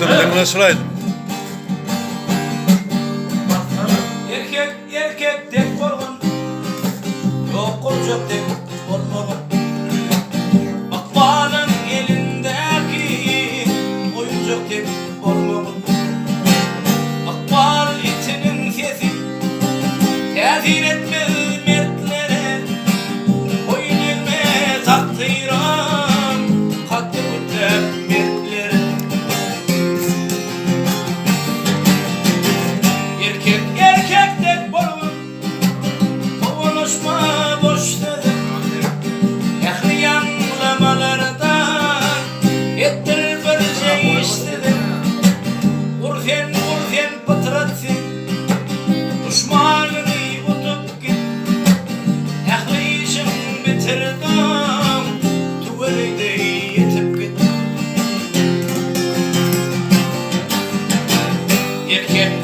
demine sulaydım. Erkek tek bolğan, yok olacak tek bolmagan. Akbalın elindeki oyuncak tek bolmagan. Akbal itinin sesi tesir etmez mertlere. Oyun elme takdiran kalktı ötep mertlere. Erkek tek bolğan, konuşma boşladı. Ehli yanlamalardan ettir bir şey istedi. Urfen pıtratsın, düşmanını unutup git. Ehli işim bitirdim, tuvalide yetip git.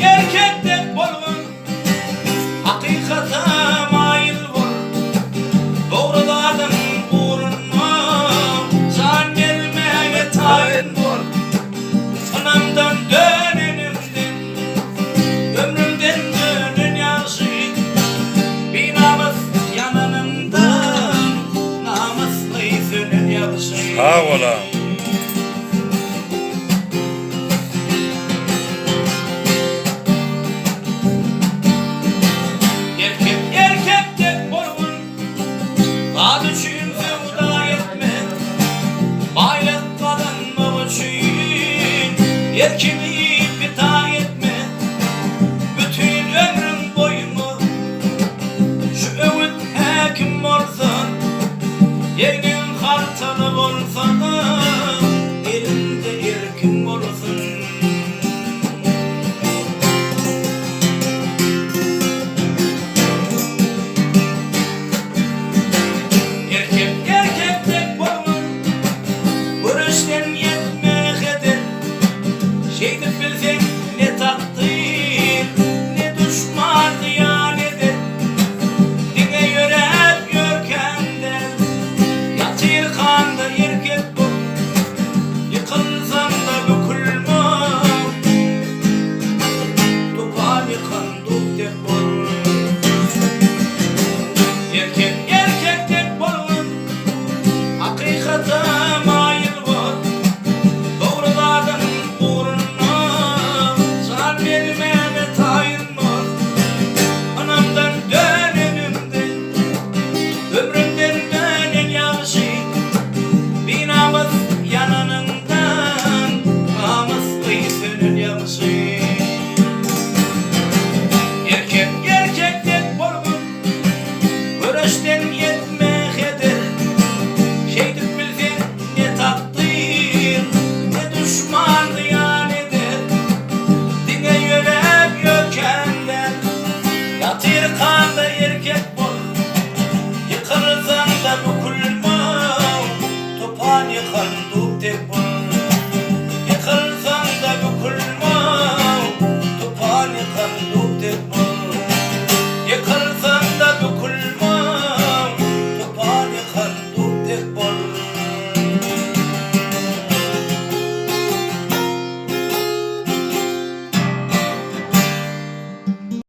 Erkek tek bolğan, hakikata mail bol. Doğrulardan uğrunma, can vermeye tayin bol. Anamdan dönenimden, ömrümden dönün yaşı. Bir namus yanınımdan, namuslu yüzünün yaşı. Sağ ola. Erkek tek bolğan, adı üçün sevda etme. Baylık kazanmak için erkimi feda etme. Bütün ömrüm boyunu şu öğüt hakim olsan, yeğenin hartalı olsan, elinde erkin olsun. Erkek tek bolğan, görüşten yetmek eder. Şeydi bilsen ne takdir, ne düşman ziyan eder. Dine yörep görkende, yatır kanda erkek bol. Yıkılsan da bükülme, topal yıkan duk tek bol. Erkek tek bolğan, hakikata mail bol. Doğrulardan uğruna, can vermeme tayin bol. Anamdan dönenimden, ömrümden dönen yaşı. Bir namus yanınından, namuslu yüzünün yaşı. Erkek tek bolğan, görüşten yetmez.